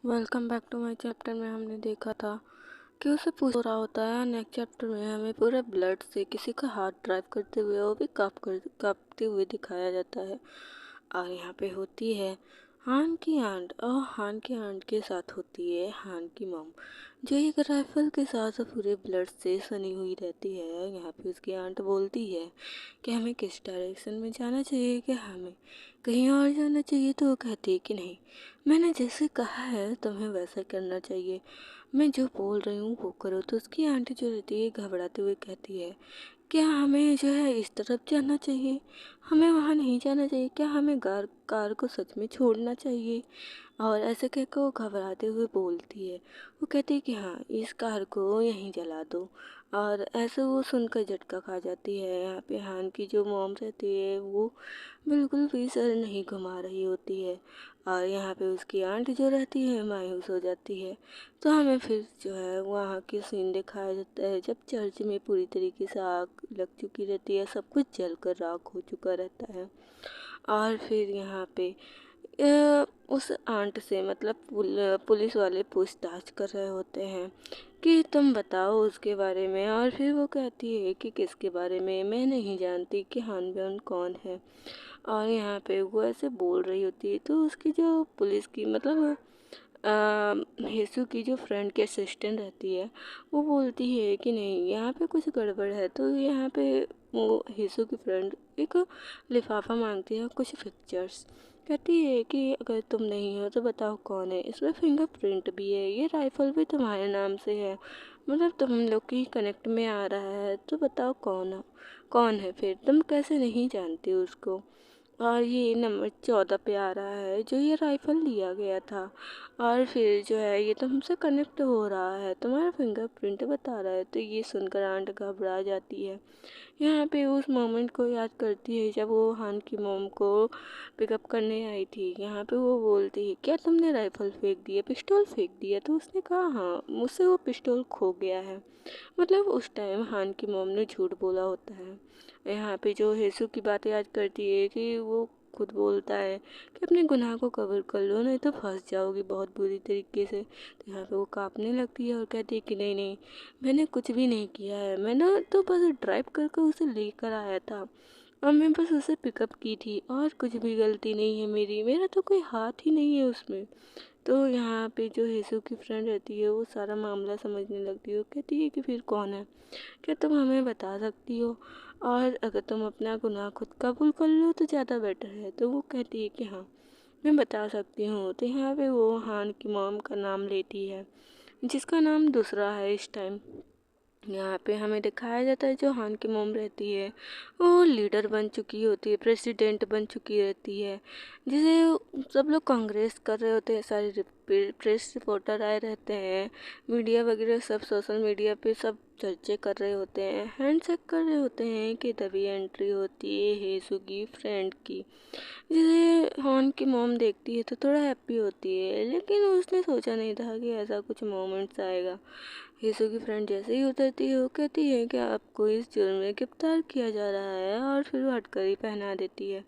Welcome back to my chapter में हमने देखा था कि उसे पूछ रहा होता है। नेक्स्ट चैप्टर में हमें पूरे ब्लड से किसी का हार्ट ड्राइव करते हुए वो भी कांपते हुए दिखाया जाता है। और यहाँ पे होती है हान की आंट, और हान की आंट के साथ होती है हान की मॉम, जो एक राइफल के साथ पूरे ब्लड से सनी हुई रहती है। यहाँ पे उसकी आंट बोलती है कि हमें किस डायरेक्शन में जाना चाहिए, कि हमें कहीं और जाना चाहिए, तो वो कहती है कि नहीं, मैंने जैसे कहा है तुम्हें वैसा करना चाहिए, मैं जो बोल रही हूँ वो करो। तो उसकी आंटी जो रहती है घबराते हुए कहती है, क्या हमें जो है इस तरफ जाना चाहिए, हमें वहाँ नहीं जाना चाहिए, क्या हमें कार को सच में छोड़ना चाहिए। और ऐसे कहकर वो घबराते हुए बोलती है, वो कहती है कि हाँ, इस कार को यहीं जला दो। और ऐसे वो सुनकर झटका खा जाती है। यहाँ पे हान की जो मॉम रहती है वो बिल्कुल भी सर नहीं घुमा रही होती है, और यहाँ पे उसकी आंट जो रहती है मायूस हो जाती है। तो हमें फिर जो है वहाँ की सीन दिखाया जाता है जब चर्च में पूरी तरीके से आग लग चुकी रहती है, सब कुछ जलकर राख हो चुका रहता है। और फिर यहाँ पे उस आंट से मतलब पुलिस वाले पूछताछ कर रहे होते हैं कि तुम बताओ उसके बारे में। और फिर वो कहती है कि किसके बारे में, मैं नहीं जानती कि हान ब्योन कौन है। और यहाँ पे वो ऐसे बोल रही होती है तो उसकी जो पुलिस की मतलब हेसू की जो फ्रेंड की असिस्टेंट रहती है वो बोलती है कि नहीं, यहाँ पे कुछ गड़बड़ है। तो यहाँ पे वो हेसू की फ्रेंड एक लिफाफा मांगती है, कुछ पिक्चर्स, कहती है कि अगर तुम नहीं हो तो बताओ कौन है, इसमें फिंगरप्रिंट भी है, ये राइफल भी तुम्हारे नाम से है, मतलब तुम लोग की कनेक्ट में आ रहा है, तो बताओ कौन है, फिर तुम कैसे नहीं जानती उसको। और ये नंबर 14 पे आ रहा है जो ये राइफल लिया गया था। और फिर जो है ये तो हमसे कनेक्ट हो रहा है, तुम्हारा फिंगरप्रिंट बता रहा है। तो ये सुनकर आंट घबरा जाती है। यहाँ पे उस मोमेंट को याद करती है जब वो हान की मोम को पिकअप करने आई थी। यहाँ पे वो बोलती है, क्या तुमने राइफल फेंक दिया, पिस्टल फेंक दिया। तो उसने कहा हाँ, मुझसे वो पिस्टल खो गया है। मतलब उस टाइम हान की मोम ने झूठ बोला होता है। यहाँ पे जो हेसू की बातें याद करती है कि वो खुद बोलता है कि अपने गुनाह को कवर कर लो, नहीं तो फंस जाओगी बहुत बुरी तरीके से। तो यहाँ पे वो कांपने लगती है और कहती है कि नहीं नहीं, मैंने कुछ भी नहीं किया है, मैंने तो बस ड्राइव करके उसे लेकर आया था, और मैं बस उसे पिकअप की थी, और कुछ भी गलती नहीं है मेरी, मेरा तो कोई हाथ ही नहीं है उसमें। तो यहाँ पे जो हेसू की फ्रेंड रहती है वो सारा मामला समझने लगती है। वो कहती है कि फिर कौन है, क्या तुम हमें बता सकती हो, और अगर तुम अपना गुनाह खुद कबूल कर लो तो ज़्यादा बेटर है। तो वो कहती है कि हाँ, मैं बता सकती हूँ। तो यहाँ पे वो हान की मॉम का नाम लेती है, जिसका नाम दूसरा है इस टाइम। यहाँ पे हमें दिखाया जाता है जो हान की मोम रहती है वो लीडर बन चुकी होती है, प्रेसिडेंट बन चुकी रहती है, जिसे सब लोग कांग्रेस कर रहे होते हैं, सारे प्रेस रिपोर्टर आए रहते हैं, मीडिया वगैरह सब सोशल मीडिया पे सब चर्चे कर रहे होते हैं, हैंडशेक कर रहे होते हैं कि तभी एंट्री होती है हेसू की फ्रेंड की, जिसे हान की मोम देखती है तो थोड़ा हैप्पी होती है। लेकिन उसने सोचा नहीं था कि ऐसा कुछ मोमेंट्स आएगा। यीशु की फ्रेंड जैसे ही उतरती है वो कहती है कि आपको इस जुर्म में गिरफ्तार किया जा रहा है, और फिर वो हटकड़ी पहना देती है।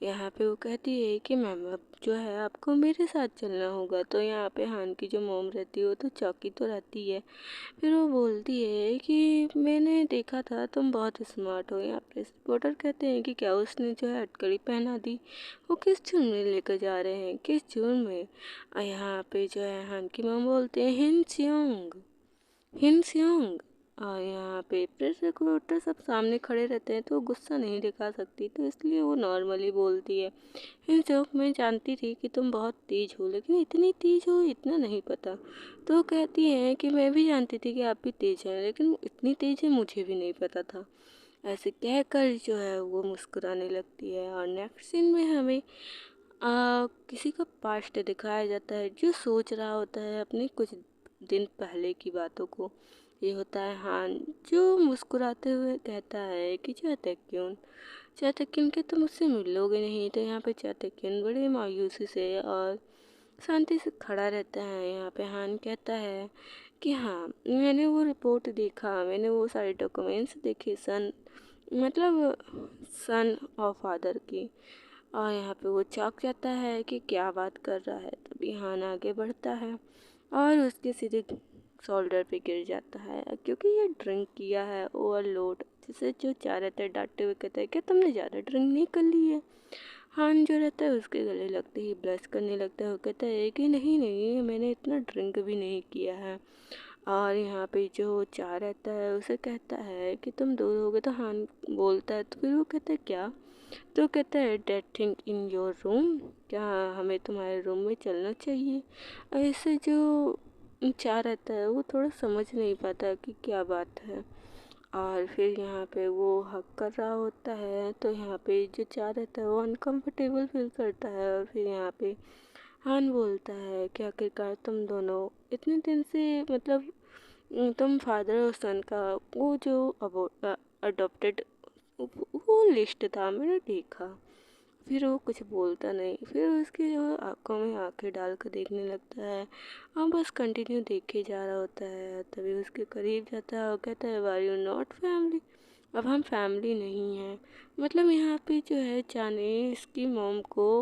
यहाँ पे वो कहती है कि मैम अब जो है आपको मेरे साथ चलना होगा। तो यहाँ पे हान की जो मोम रहती है वो तो चौकी तो रहती है। फिर वो बोलती है कि मैंने देखा था तुम बहुत स्मार्ट हो। यहाँ पे रिपोर्टर कहते हैं कि क्या उसने जो है हथकड़ी पहना दी, वो किस जुर्म में लेकर जा रहे हैं, किस जुर्म में। और यहाँ पे जो है हान की मोम बोलते हैं हिन सियोंग। और यहाँ पे प्रेस रिपोर्टर सब सामने खड़े रहते हैं तो वो गुस्सा नहीं दिखा सकती, तो इसलिए वो नॉर्मली बोलती है, हिन सियोंग, मैं जानती थी कि तुम बहुत तेज हो, लेकिन इतनी तेज हो इतना नहीं पता। तो वो कहती हैं कि मैं भी जानती थी कि आप भी तेज हैं, लेकिन इतनी तेज है मुझे भी नहीं पता था। ऐसे कहकर जो है वो मुस्कुराने लगती है। और नेक्स्ट सीन में हमें किसी का पास्ट दिखाया जाता है जो सोच रहा होता है अपने कुछ दिन पहले की बातों को। ये होता है हान, जो मुस्कुराते हुए कहता है कि चाहते क्यों कि तुम मुझसे मिलोगे नहीं। तो यहाँ पे चाहते बड़े मायूसी से और शांति से खड़ा रहता है। यहाँ पे हान कहता है कि हाँ, मैंने वो रिपोर्ट देखा, मैंने वो सारे डॉक्यूमेंट्स देखे, सन ऑफ फादर की, और यहाँ पे वो चौंक जाता है कि क्या बात कर रहा है। तभी हान आगे बढ़ता है और उसके सीधे शोल्डर पे गिर जाता है, क्योंकि ये ड्रिंक किया है ओवरलोड। जिसे जो चाह रहता है डांटते हुए कहता है क्या तुमने ज़्यादा ड्रिंक नहीं कर ली है। हान जो रहता है उसके गले लगते ही ब्लश करने लगता है। वो कहता है कि नहीं नहीं, मैंने इतना ड्रिंक भी नहीं किया है। और यहाँ पे जो चाह रहता है उसे कहता है कि तुम दूर हो गए। तो हान बोलता है, तो फिर वो कहता है क्या। तो कहता है that thing in your room, क्या हमें तुम्हारे रूम में चलना चाहिए। ऐसे जो चाह रहता है वो थोड़ा समझ नहीं पाता कि क्या बात है। और फिर यहाँ पे वो हक कर रहा होता है, तो यहाँ पे जो चाह रहता है वो अनकंफर्टेबल फील करता है। और फिर यहाँ पे हान बोलता है कि आखिरकार तुम दोनों इतने दिन से मतलब तुम फादर और सन का वो जो अडॉप्टेड वो लिस्ट था मैंने देखा। फिर वो कुछ बोलता नहीं, फिर उसकी जो आंखों में आंखें डाल कर देखने लगता है और बस कंटिन्यू देखे जा रहा होता है। तभी उसके करीब जाता है और कहता है आर यू नॉट फैमिली। अब हम फैमिली नहीं हैं। मतलब यहाँ पे जो है जाने इसकी मॉम को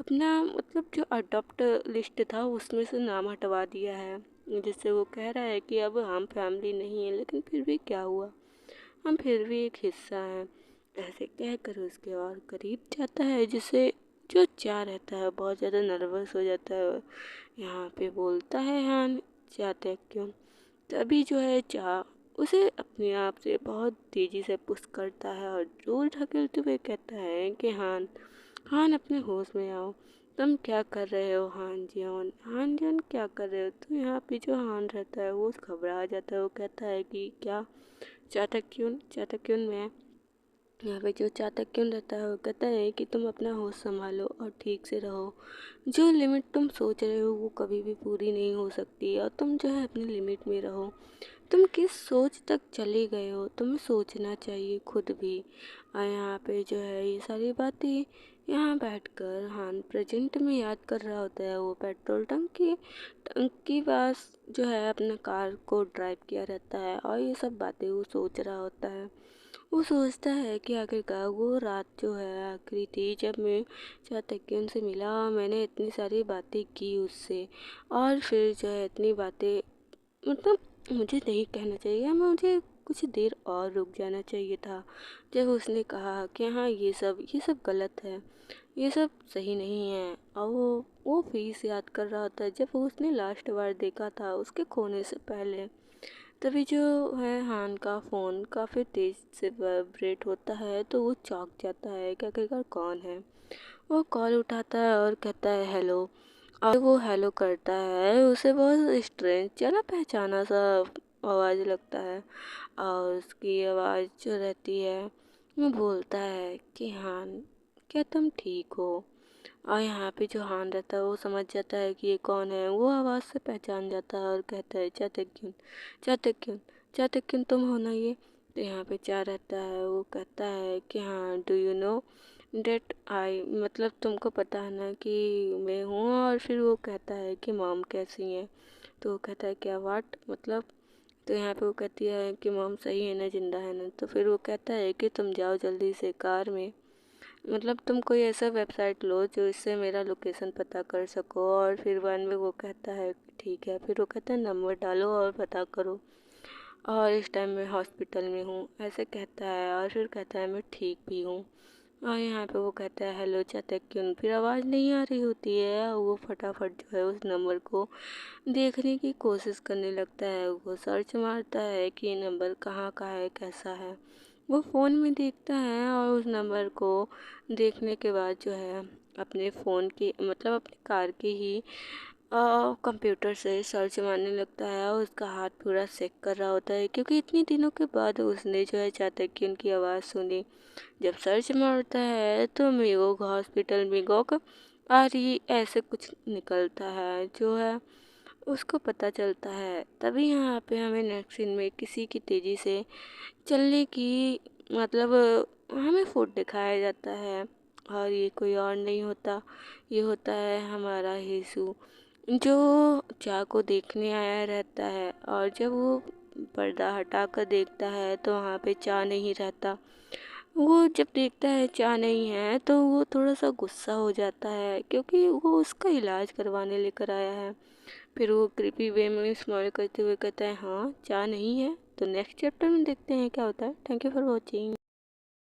अपना मतलब जो अडॉप्ट लिस्ट था उसमें से नाम हटवा दिया है, जिससे वो कह रहा है कि अब हम फैमिली नहीं है, लेकिन फिर भी क्या हुआ, हम फिर भी एक हिस्सा हैं। ऐसे कहकर उसके और करीब जाता है, जिससे जो चाह रहता है बहुत ज़्यादा नर्वस हो जाता है। यहाँ पे बोलता है हान चाहते क्यों। तभी जो है चाह उसे अपने आप से बहुत तेज़ी से पुश करता है और दूर ढकेलते हुए कहता है कि हान हान अपने होश में आओ। तुम क्या कर रहे हो हान जियोन क्या कर रहे हो। तो यहाँ पे जो हान रहता है वो घबरा जाता है। वो कहता है कि क्या चातक क्यों मैं यहाँ पे जो चातक क्यों रहता है वो कहता है कि तुम अपना होश संभालो और ठीक से रहो। जो लिमिट तुम सोच रहे हो वो कभी भी पूरी नहीं हो सकती, और तुम जो है अपनी लिमिट में रहो। तुम किस सोच तक चले गए हो तुम्हें सोचना चाहिए खुद भी। और यहाँ पे जो है ये सारी बातें यहाँ बैठकर हान प्रेजेंट में याद कर रहा होता है। वो पेट्रोल टंकी पास जो है अपना कार को ड्राइव किया रहता है और ये सब बातें वो सोच रहा होता है। वो सोचता है कि आखिरकार वो रात जो है आखिरी थी जब मैं चातक से मिला और मैंने इतनी सारी बातें की उससे। और फिर जो है इतनी बातें मतलब मुझे नहीं कहना चाहिए, मुझे कुछ देर और रुक जाना चाहिए था। जब उसने कहा कि हाँ ये सब गलत है, ये सब सही नहीं है। और वो फिर से याद कर रहा था जब उसने लास्ट बार देखा था उसके खोने से पहले। तभी जो है हान का फ़ोन काफ़ी तेज़ से वाइब्रेट होता है, तो वो चौंक जाता है कि आखिरकार कौन है। वो कॉल उठाता है और कहता है हेलो। और वो हेलो करता है उसे बहुत स्ट्रेंज जाना पहचाना सा आवाज़ लगता है। और उसकी आवाज़ जो रहती है वो बोलता है कि हान क्या तुम ठीक हो। और यहाँ पे जो हान रहता है वो समझ जाता है कि ये कौन है। वो आवाज़ से पहचान जाता है और कहता है चातक क्यों तुम हो ना ये। तो यहाँ पे चाह रहता है वो कहता है कि हाँ डू यू नो डेट आई, मतलब तुमको पता है ना कि मैं हूँ। और फिर वो कहता है कि मॉम कैसी है। तो वो कहता है क्या वाट मतलब। तो यहाँ पे वो कहती है कि मॉम सही है ना, जिंदा है ना। तो फिर वो कहता है कि तुम जाओ जल्दी से कार में, मतलब तुम कोई ऐसा वेबसाइट लो जो इससे मेरा लोकेशन पता कर सको। और फिर बाद में वो कहता है ठीक है। फिर वो कहता है नंबर डालो और पता करो, और इस टाइम मैं हॉस्पिटल में हूँ ऐसे कहता है। और फिर कहता है मैं ठीक भी हूँ। और यहाँ पे वो कहता है हेलो चातक क्यों। फिर आवाज़ नहीं आ रही होती है और वो फटाफट जो है उस नंबर को देखने की कोशिश करने लगता है। वो सर्च मारता है कि ये नंबर कहाँ का है कैसा है। वो फ़ोन में देखता है और उस नंबर को देखने के बाद जो है अपने फ़ोन की मतलब अपनी कार की ही कंप्यूटर से सर्च मारने लगता है। और उसका हाथ पूरा सेक कर रहा होता है, क्योंकि इतनी दिनों के बाद उसने जो है चातक की उनकी आवाज़ सुनी। जब सर्च मारता है तो मेगोग हॉस्पिटल मेगोग और ये ऐसे कुछ निकलता है जो है उसको पता चलता है। तभी यहाँ पे हमें नेक्स्ट सीन में किसी की तेज़ी से चलने की मतलब हमें फूड दिखाया जाता है। और ये कोई और नहीं होता, ये होता है हमारा यीशु, जो चाह को देखने आया रहता है। और जब वो पर्दा हटा कर देखता है तो वहाँ पे चाह नहीं रहता। वो जब देखता है चाय नहीं है तो वो थोड़ा सा गुस्सा हो जाता है, क्योंकि वो उसका इलाज करवाने लेकर आया है। फिर वो क्रीपी वे में स्माइल करते हुए कहता है हाँ चाय नहीं है। तो नेक्स्ट चैप्टर में देखते हैं क्या होता है। Thank you for watching.